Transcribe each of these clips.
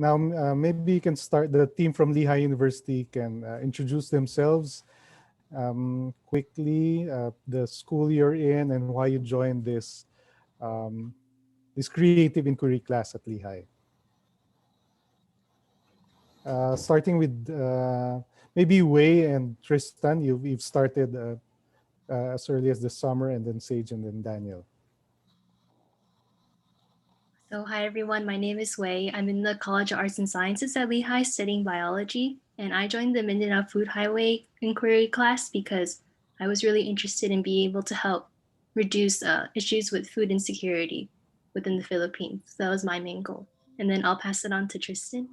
Now, maybe you can start, the team from Lehigh University can introduce themselves quickly, the school you're in, and why you joined this creative inquiry class at Lehigh. Starting with maybe Wei and Tristan, you've started as early as the summer, and then Sage, and then Daniel. So hi everyone, my name is Wei. I'm in the College of Arts and Sciences at Lehigh studying biology, and I joined the Mindanao Food Highway Inquiry class because I was really interested in being able to help reduce issues with food insecurity within the Philippines. So that was my main goal. And then I'll pass it on to Tristan.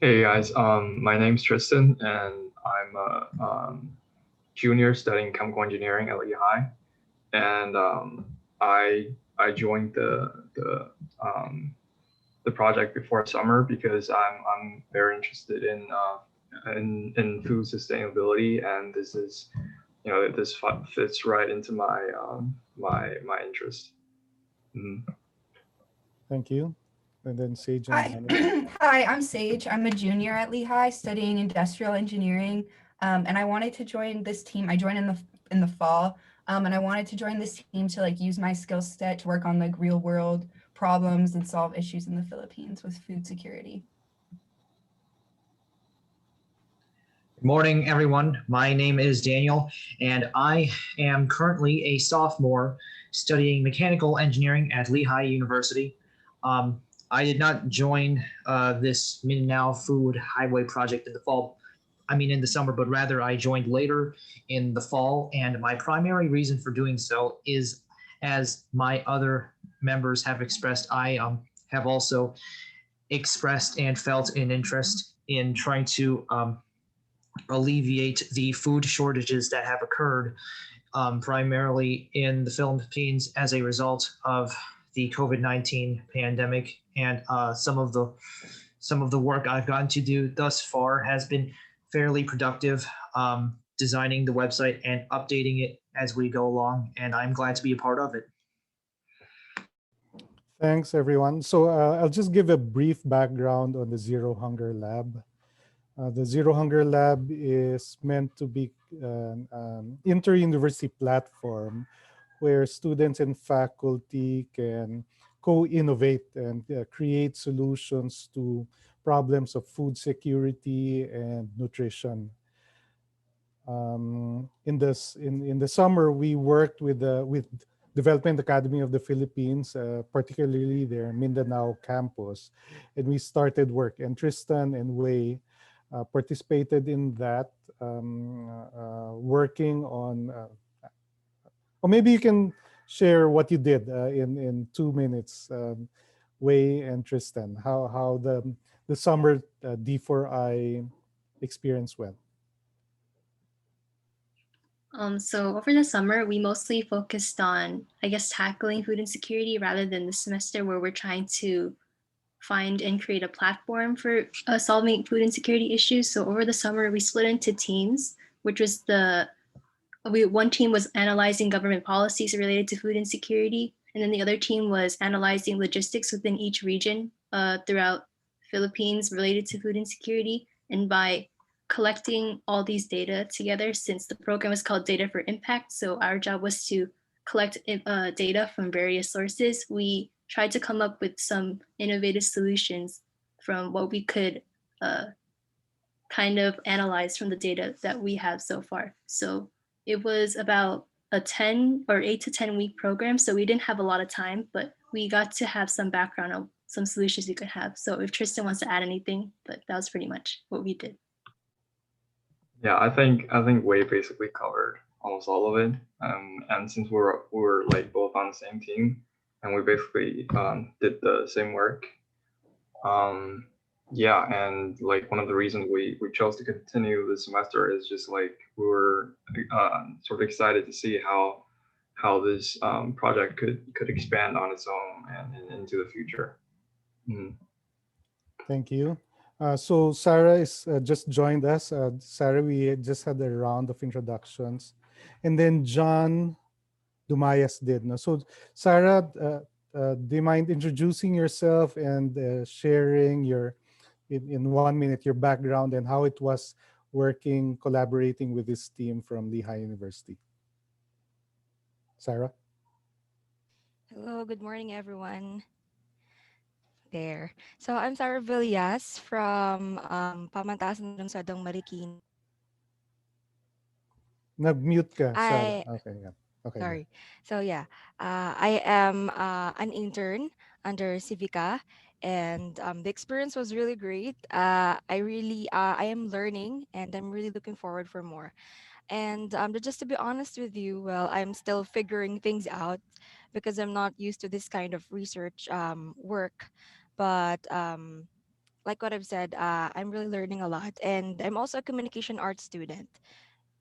Hey guys, my name's Tristan, and I'm a junior studying chemical engineering at Lehigh, and I joined the project before summer because I'm very interested in food sustainability, and this is, this fits right into my my interest. Mm-hmm. Thank you. And then Sage. Hi. Hi, I'm Sage. I'm a junior at Lehigh studying industrial engineering, and I wanted to join this team. I joined in the fall, and I wanted to join this team to use my skill set to work on real world problems and solve issues in the Philippines with food security. Good morning, everyone. My name is Daniel, and I am currently a sophomore studying mechanical engineering at Lehigh University. I did not join this Mindanao Food Highway project in the summer, but rather I joined later in the fall. And my primary reason for doing so is, as my other members have expressed, I have also expressed and felt an interest in trying to alleviate the food shortages that have occurred primarily in the Philippines as a result of the COVID-19 pandemic, and some of the work I've gotten to do thus far has been fairly productive, designing the website and updating it as we go along, and I'm glad to be a part of it. Thanks, everyone. So I'll just give a brief background on the Zero Hunger Lab. The Zero Hunger Lab is meant to be an inter-university platform where students and faculty can co-innovate and create solutions to problems of food security and nutrition. In the summer, we worked with Development Academy of the Philippines, particularly their Mindanao campus, and we started work. And Tristan and Wei participated in that, working on. Or maybe you can share what you did in 2 minutes, Wei and Tristan. How the summer D4I experience went. So over the summer, we mostly focused on, I guess, tackling food insecurity rather than the semester where we're trying to find and create a platform for solving food insecurity issues. So over the summer, we split into teams, which was one team was analyzing government policies related to food insecurity, and then the other team was analyzing logistics within each region throughout Philippines related to food insecurity. And by collecting all these data together, since the program is called Data for Impact, so our job was to collect data from various sources, we tried to come up with some innovative solutions from what we could kind of analyze from the data that we have so far. So it was about a 8 to 10 week program, so we didn't have a lot of time, but we got to have some background on some solutions we could have. So if Tristan wants to add anything, but that was pretty much what we did. Yeah, I think Wei basically covered almost all of it, and since we were like both on the same team, and we basically did the same work. Yeah, and like one of the reasons we chose to continue this semester is just like we were sort of excited to see how this project could expand on its own and into the future. Mm. Thank you. So Sarah is just joined us. Sarah, we just had a round of introductions, and then John Dumayas did. No? So Sarah, do you mind introducing yourself and sharing in 1 minute your background and how it was collaborating with this team from Lehigh University? Sarah? Hello, good morning, everyone. There. So I'm Sarah Villas from Pamantasan, Lungsod, Marikina. Nag-mute ka, Sarah. I Okay, yeah. Okay, go. sorry. So yeah, I am an intern under Civica, and the experience was really great. I am learning, and I'm really looking forward for more. And just to be honest with you, well, I'm still figuring things out because I'm not used to this kind of research work. But like what I've said, I'm really learning a lot. And I'm also a communication arts student,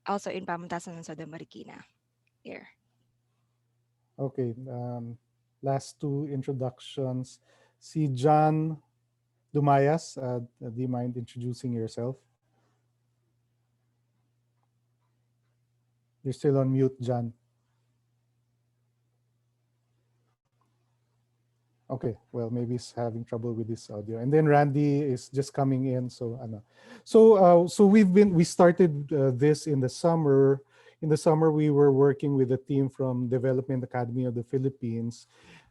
also in Pamantasan sa Marikina. Here. Okay, last two introductions. Si John Dumayas, do you mind introducing yourself? You're still on mute, John. Okay, well, maybe he's having trouble with his audio. And then Randy is just coming in. So, ano. So we started this in the summer. In the summer, we were working with a team from Development Academy of the Philippines.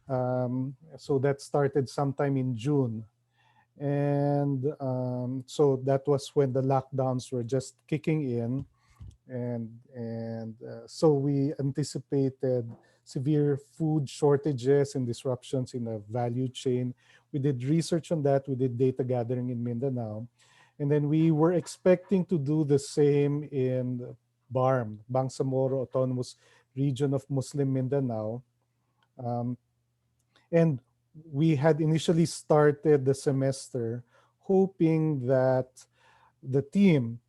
So that started sometime in June. And so that was when the lockdowns were just kicking in. And so we anticipated severe food shortages and disruptions in the value chain. We did research on that. We did data gathering in Mindanao. And then we were expecting to do the same in BARM, Bangsamoro Autonomous Region of Muslim Mindanao. Um, and we had initially started the semester hoping that the team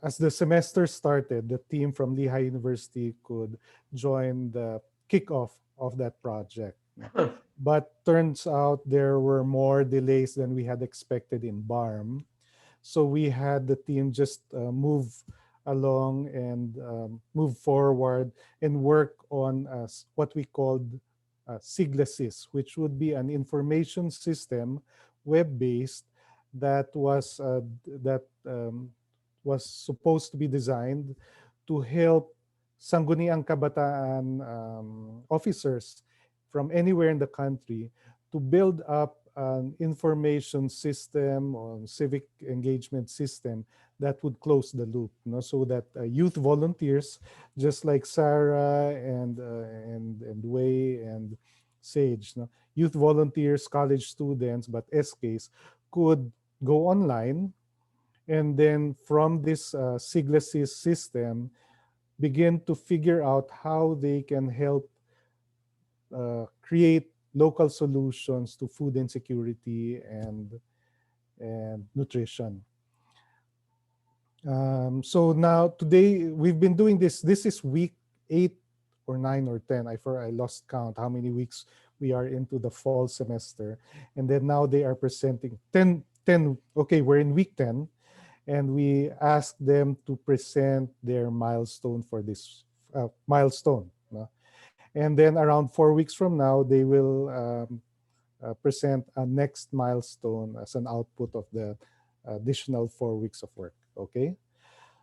as the semester started, the team from Lehigh University could join the kickoff of that project. But turns out there were more delays than we had expected in BARM. So we had the team just move along and move forward and work on what we called SIGLASys, which would be an information system, web-based, that was supposed to be designed to help Sangguniang Kabataan officers from anywhere in the country to build up an information system or civic engagement system that would close the loop, so that youth volunteers, just like Sarah and Wei and Sage, youth volunteers, college students, but SKs could go online and then from this SIGLASys system, begin to figure out how they can help create local solutions to food insecurity and nutrition. So now today we've been doing this. This is week 8 or 9 or 10. I lost count how many weeks we are into the fall semester. And then now they are presenting 10. Okay, we're in week 10. And we asked them to present their milestone for this milestone. And then around 4 weeks from now, they will present a next milestone as an output of the additional 4 weeks of work. Okay,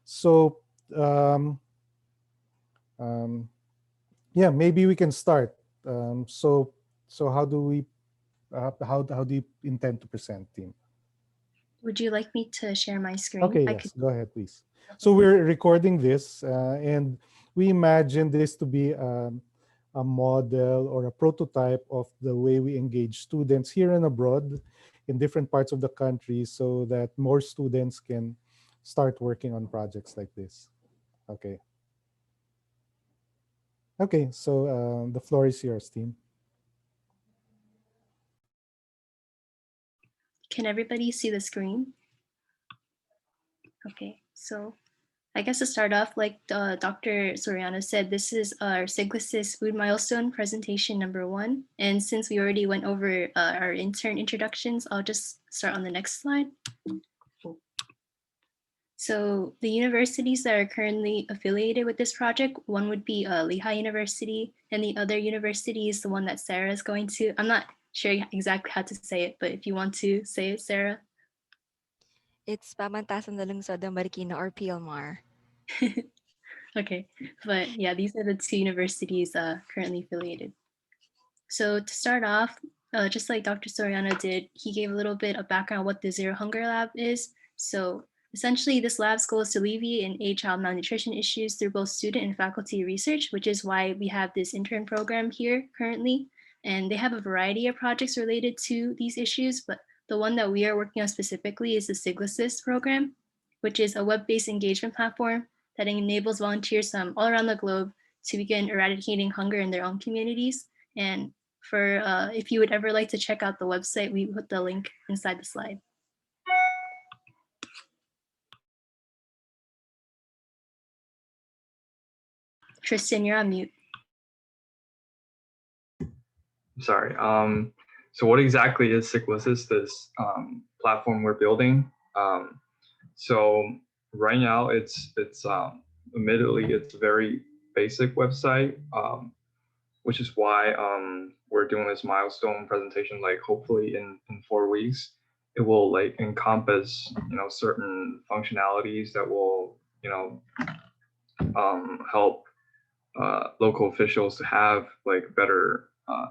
so yeah, maybe we can start. So how do you intend to present, team? Would you like me to share my screen? Okay, yes, go ahead, please. So we're recording this, and we imagine this to be a model or a prototype of the way we engage students here and abroad in different parts of the country so that more students can start working on projects like this. Okay. Okay, so the floor is yours, team. Can everybody see the screen? Okay, so I guess to start off, like Dr. Soriano said, this is our SIGLASys Food Milestone Presentation #1. And since we already went over our intern introductions, I'll just start on the next slide. So the universities that are currently affiliated with this project, one would be Lehigh University, and the other university is the one that Sarah is going to. I'm not sure exactly how to say it, but if you want to say it, Sarah. It's Pamantasan, Lungsod, Marikina, or PLMAR. Okay, but yeah, these are the two universities currently affiliated. So to start off, just like Dr. Soriano did, he gave a little bit of background on what the Zero Hunger Lab is. So essentially, this lab's goal is to alleviate and aid child malnutrition issues through both student and faculty research, which is why we have this intern program here currently. And they have a variety of projects related to these issues, but the one that we are working on specifically is the SIGLASys program, which is a web-based engagement platform that enables volunteers from all around the globe to begin eradicating hunger in their own communities. And for if you would ever like to check out the website, we put the link inside the slide. Tristan, you're on mute. Sorry. So what exactly is SIGLASys, this platform we're building? So right now it's admittedly it's a very basic website, which is why we're doing this milestone presentation. Like hopefully in 4 weeks, it will like encompass certain functionalities that will help local officials to have like better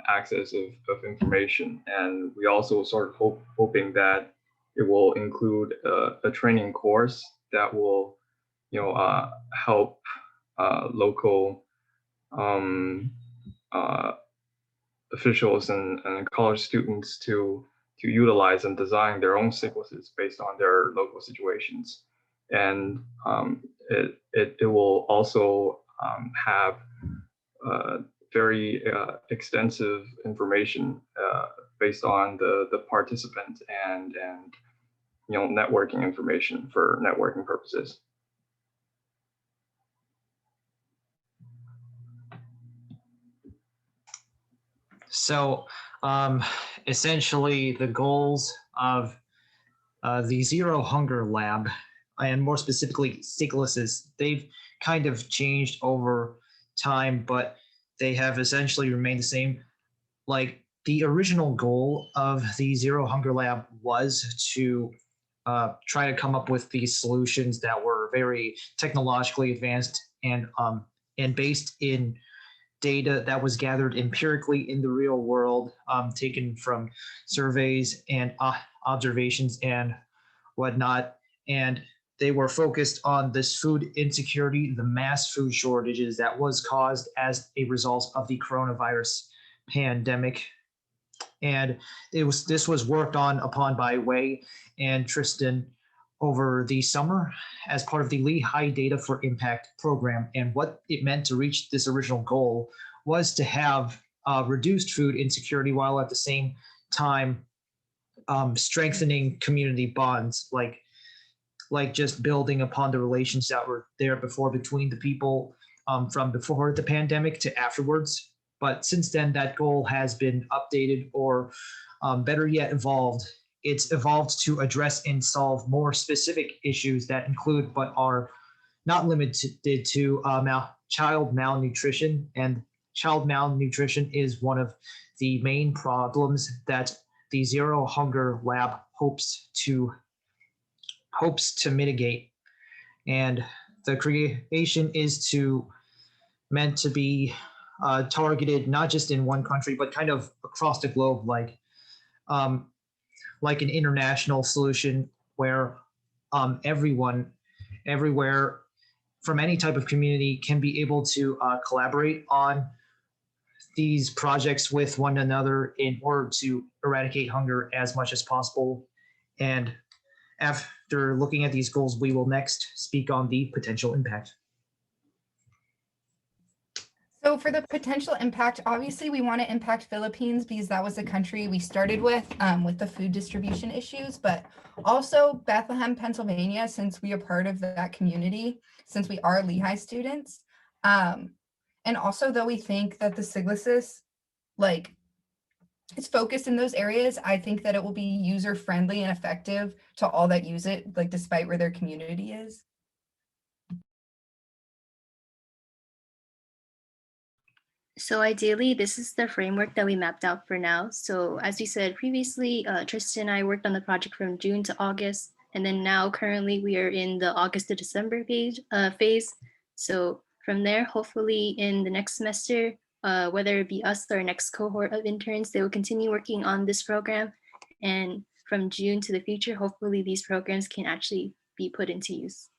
access of information. And we also sort of hoping that it will include a training course that will help local officials and college students to utilize and design their own SIGLASys based on their local situations. And it will also have very extensive information based on the participant and networking information for networking purposes. So essentially the goals of the Zero Hunger Lab, and more specifically SIGLASys, they've kind of changed over time, but they have essentially remained the same. Like the original goal of the Zero Hunger Lab was to try to come up with these solutions that were very technologically advanced and based in data that was gathered empirically in the real world, taken from surveys and observations and whatnot. And they were focused on this food insecurity, the mass food shortages that was caused as a result of the coronavirus pandemic. And this was worked upon by Wei and Tristan over the summer as part of the Lehigh Data for Impact program. And what it meant to reach this original goal was to have reduced food insecurity while at the same time strengthening community bonds, like just building upon the relations that were there before between the people from before the pandemic to afterwards. But since then, that goal has been updated, or better yet, evolved. It's evolved to address and solve more specific issues that include but are not limited to child malnutrition. And child malnutrition is one of the main problems that the Zero Hunger Lab hopes to mitigate. And the creation is meant to be targeted not just in one country, but kind of across the globe, like an international solution where everyone, everywhere, from any type of community can be able to collaborate on these projects with one another in order to eradicate hunger as much as possible. And after looking at these goals, we will next speak on the potential impact. So for the potential impact, obviously we want to impact Philippines because that was the country we started with the food distribution issues, but also Bethlehem, Pennsylvania, since we are part of that community, since we are Lehigh students. And also though we think that the SIGLASys, it's focused in those areas, I think that it will be user friendly and effective to all that use it, like despite where their community is. So ideally, this is the framework that we mapped out for now. So as we said previously, Tristan and I worked on the project from June to August, and then now currently we are in the August to December phase. So from there, hopefully in the next semester, whether it be us or our next cohort of interns, they will continue working on this program. And from June to the future, hopefully these programs can actually be put into use.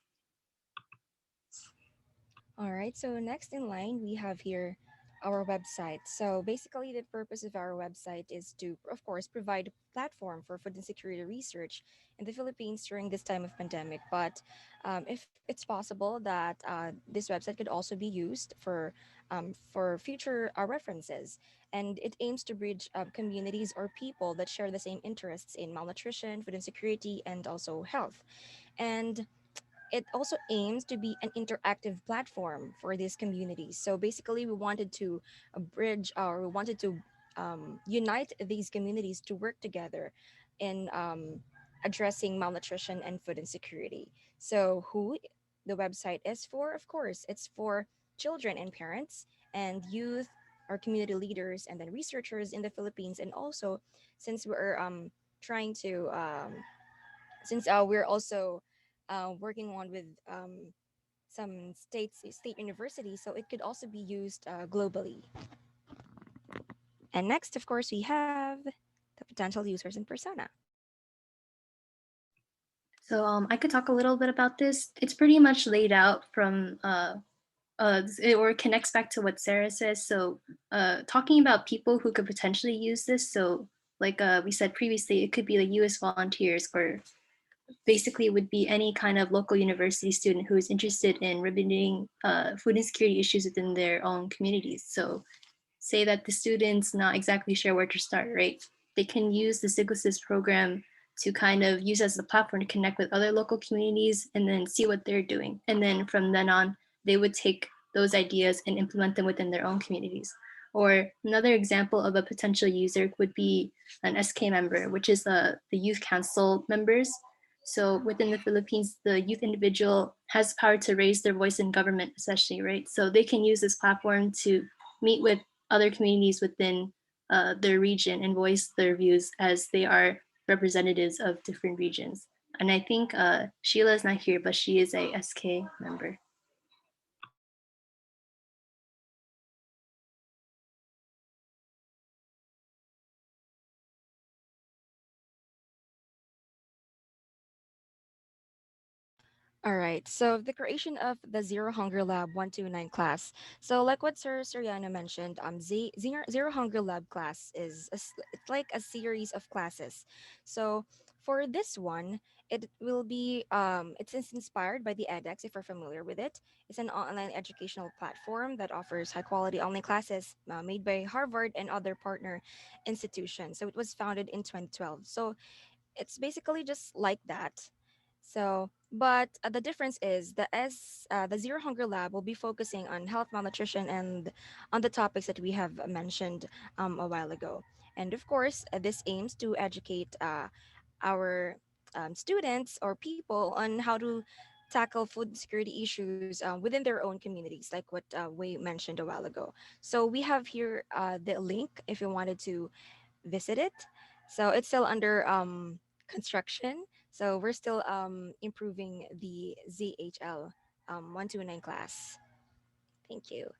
All right, so next in line, we have here our website. So basically, the purpose of our website is to, of course, provide a platform for food insecurity research in the Philippines during this time of pandemic. But if it's possible that this website could also be used for future references, and it aims to bridge communities or people that share the same interests in malnutrition, food insecurity, and also health. And it also aims to be an interactive platform for these communities. So basically, we wanted to bridge or we wanted to unite these communities to work together in addressing malnutrition and food insecurity. So, who the website is for? Of course, it's for children and parents and youth, our community leaders, and then researchers in the Philippines. And also, since we're trying to since we're also working on with some state universities, so it could also be used globally. And next, of course, we have the potential users and persona. So I could talk a little bit about this. It's pretty much laid out from or it connects back to what Sarah says. So talking about people who could potentially use this. So like we said previously, it could be the US volunteers, or basically would be any kind of local university student who is interested in remedying food insecurity issues within their own communities. So say that the students not exactly sure where to start, right? They can use the SIGLASys program to kind of use as a platform to connect with other local communities and then see what they're doing. And then from then on, they would take those ideas and implement them within their own communities. Or another example of a potential user would be an SK member, which is the youth council members. So within the Philippines, the youth individual has power to raise their voice in government, especially, right? So they can use this platform to meet with other communities within their region and voice their views as they are representatives of different regions. And I think Sheila is not here, but she is a SK member. All right. So the creation of the Zero Hunger Lab 129 class. So like what Sir Soriano mentioned, Zero Hunger Lab class is it's like a series of classes. So for this one, it will be it's inspired by the edX, if you're familiar with it. It's an online educational platform that offers high quality online classes made by Harvard and other partner institutions. So it was founded in 2012. So it's basically just like that. So, but the difference is the Zero Hunger Lab will be focusing on health, malnutrition, and on the topics that we have mentioned a while ago. And of course, this aims to educate our students or people on how to tackle food security issues within their own communities, like what we mentioned a while ago. So we have here the link if you wanted to visit it. So it's still under construction. So we're still improving the ZHL 129 class. Thank you.